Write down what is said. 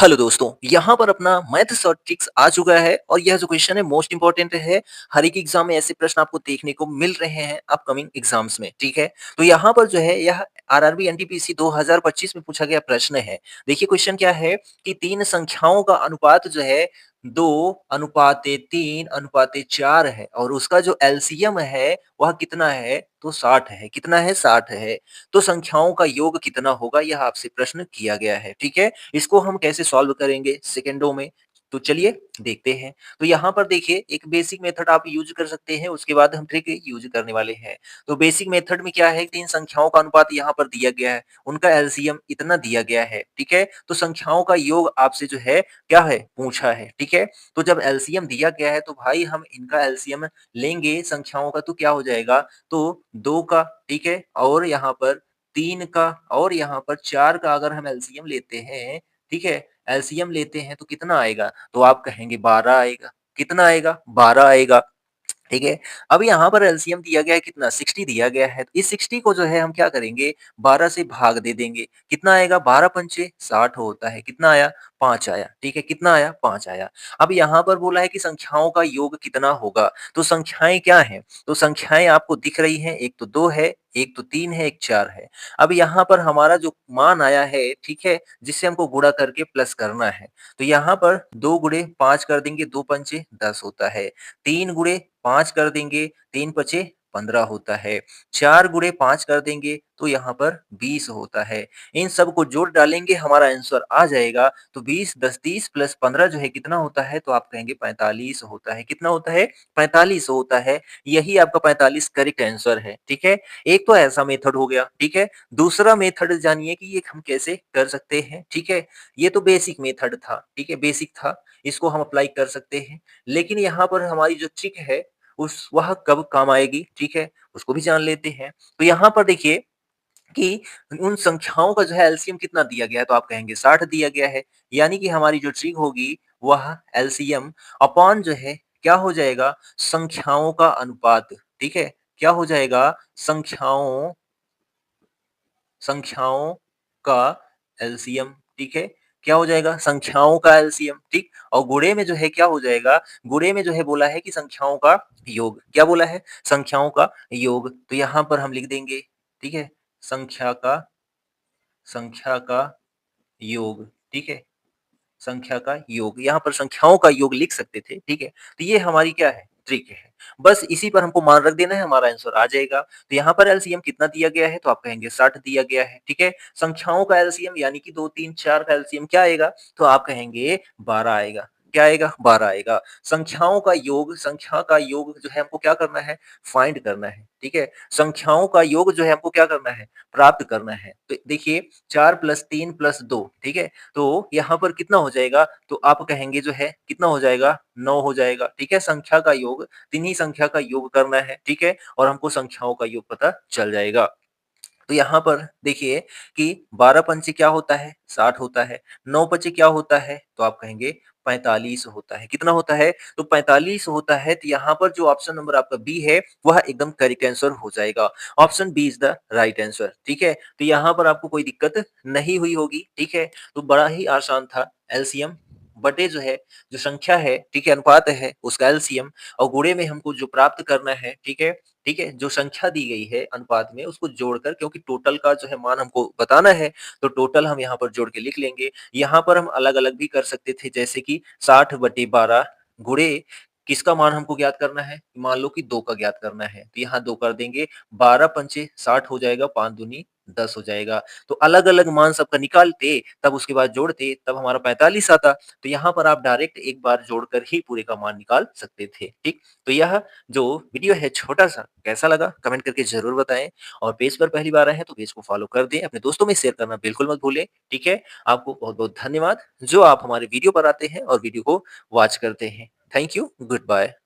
Hello दोस्तों, यहाँ पर अपना मैथ्स और ट्रिक्स आ चुका है और यह जो क्वेश्चन है मोस्ट इंपॉर्टेंट है। हर एक एग्जाम में ऐसे प्रश्न आपको देखने को मिल रहे हैं अपकमिंग एग्जाम्स में, ठीक है। तो यहाँ पर जो है यह आरआरबी एनटीपीसी 2025 में पूछा गया प्रश्न है। देखिए क्वेश्चन क्या है कि तीन संख्याओं का अनुपात जो है 2:3:4 है और उसका जो एलसीएम है वह कितना है तो 60 है। कितना है? 60 है। तो संख्याओं का योग कितना होगा यह आपसे प्रश्न किया गया है, ठीक है। इसको हम कैसे सॉल्व करेंगे सेकंडों में? तो चलिए देखते हैं। तो यहाँ पर देखिए एक बेसिक मेथड आप यूज कर सकते हैं, उसके बाद हम ट्रिक यूज करने वाले हैं। तो बेसिक मेथड में क्या है, तीन संख्याओं का अनुपात यहाँ पर दिया गया है, उनका एलसीएम इतना दिया गया है, ठीक है। तो संख्याओं का योग आपसे जो है क्या है पूछा है, ठीक है। तो जब एलसीएम दिया गया है तो भाई हम इनका एलसीएम लेंगे संख्याओं का, तो क्या हो जाएगा, तो 2 का, ठीक है, और यहाँ पर 3 का और यहाँ पर 4 का अगर हम एलसीएम लेते हैं, ठीक है, एलसीएम लेते हैं तो कितना आएगा? तो आप कहेंगे 12 आएगा। कितना आएगा? 12 आएगा। ठीक है। अब यहाँ पर एलसीएम दिया गया है कितना? 60 दिया गया है। तो इस 60 को जो है हम क्या करेंगे? 12 से भाग दे देंगे। कितना आएगा? 12 पंचे 60 होता है। कितना आया? 5 आया। ठीक है, कितना आया? 5 आया। अब यहाँ पर बोला है कि संख्याओं का योग कितना होगा? तो संख्याएँ क्या हैं? तो संख्याएँ आपको दिख रही हैं, एक तो 2 है, एक तो 3 है, एक 4 है। अब यहाँ पर हमारा जो मान आया है, ठीक है, जिससे हमको गुणा करके प्लस करना है। तो यहाँ पर 2 गुणे 5 कर देंगे, 2 पंचे 10 होता है। 3 गुणे 5 कर देंगे, 3 पचे 15 होता है। 4 गुणे 5 कर देंगे तो यहाँ पर 20 होता है। इन सब को जोड़ डालेंगे, हमारा आंसर आ जाएगा। तो 20 10 30 प्लस 15 जो है कितना होता है? तो आप कहेंगे 45 होता है। कितना होता है? 45 होता है। यही आपका 45 करेक्ट आंसर है, ठीक है। एक तो ऐसा मेथड हो गया, ठीक है। दूसरा मेथड जानिए कि ये हम कैसे कर सकते हैं, ठीक है। ये तो बेसिक मेथड था, ठीक है, बेसिक था, इसको हम अप्लाई कर सकते हैं। लेकिन यहाँ पर हमारी जो ट्रिक है उस वह कब काम आएगी, ठीक है, उसको भी जान लेते हैं। तो यहाँ पर देखिए कि उन संख्याओं का जो है एलसीएम कितना दिया गया है, तो आप कहेंगे 60 दिया गया है। यानी कि हमारी जो ट्रिक होगी वह एलसीएम अपॉन जो है क्या हो जाएगा? संख्याओं का अनुपात, ठीक है। क्या हो जाएगा? संख्याओं संख्याओं का एलसीएम, ठीक है। क्या हो जाएगा? संख्याओं का एलसीएम, ठीक। और गुणे में जो है क्या हो जाएगा? गुणे में जो है बोला है कि संख्याओं का योग। क्या बोला है? संख्याओं का योग। तो यहाँ पर हम लिख देंगे, ठीक है, संख्या का योग, ठीक है, संख्या का योग। यहाँ पर संख्याओं का योग लिख सकते थे, ठीक है। तो ये हमारी क्या है? ट्रिक है। बस इसी पर हमको मान रख देना है, हमारा आंसर आ जाएगा। तो यहाँ पर एलसीएम कितना दिया गया है? तो आप कहेंगे 60 दिया गया है, ठीक है। संख्याओं का एलसीएम यानी कि 2, 3, 4 का एलसीएम क्या आएगा? तो आप कहेंगे 12 आएगा। क्या आएगा? 12 आएगा। संख्या का योग जो है हमको क्या करना है? फाइंड करना है, ठीक है। संख्याओं का योग जो है हमको क्या करना है? प्राप्त करना है। तो देखिए 4 + 3 + 2, ठीक है। तो यहाँ पर कितना हो जाएगा? तो आप कहेंगे जो है कितना हो जाएगा? 9 हो जाएगा, ठीक है। संख्या का योग, तिन्ही संख्या का योग करना है, ठीक है, और हमको संख्याओं का योग पता चल जाएगा। तो यहाँ पर देखिए कि 12 पंचे क्या होता है? 60 होता है। 9 पंचे क्या होता है? तो आप कहेंगे 45 होता है। कितना होता है? तो 45 होता है। तो यहाँ पर जो ऑप्शन नंबर आपका बी है वह एकदम करेक्ट आंसर हो जाएगा। Option B is the right answer, ठीक है। तो यहाँ पर आपको कोई दिक्कत नहीं हुई होगी, ठीक है। तो बड़ा ही आसान था। एलसीएम बटे जो है जो संख्या है, ठीक है, अनुपात है उसका एलसीएम, और गुणे में हमको जो प्राप्त करना है, ठीक है, ठीक है, जो संख्या दी गई है अनुपात में उसको जोड़कर, क्योंकि टोटल का जो है मान हमको बताना है, तो टोटल हम यहाँ पर जोड़ के लिख लेंगे। यहाँ पर हम अलग-अलग भी कर सकते थे, जैसे कि 60/12 गुणे किसका मान हमको ज्ञात करना है? मान लो कि 2 का ज्ञात करना है, तो यहाँ 2 कर देंगे, 12 पंचे 60 हो जाएगा, 5 दूनी 10 हो जाएगा। तो अलग-अलग मान सबका निकालते, तब उसके बाद जोड़ते, तब हमारा 45 आता। तो यहाँ पर आप डायरेक्ट एक बार जोड़कर ही पूरे का मान निकाल सकते थे, ठीक? तो यह जो वीडियो है छोटा-सा, कैसा लगा कमेंट करके ज़रूर बताएँ, और पेज पर पहली बार आए हैं तो पेज को फॉलो कर दें, अपने दोस्तों में शेयर करना बिल्कुल मत भूलें, ठीक है? आपको बहुत-बहुत धन्यवाद जो आप हमारे वीडियो पर आते हैं और वीडियो को वॉच करते हैं। Thank you, good bye.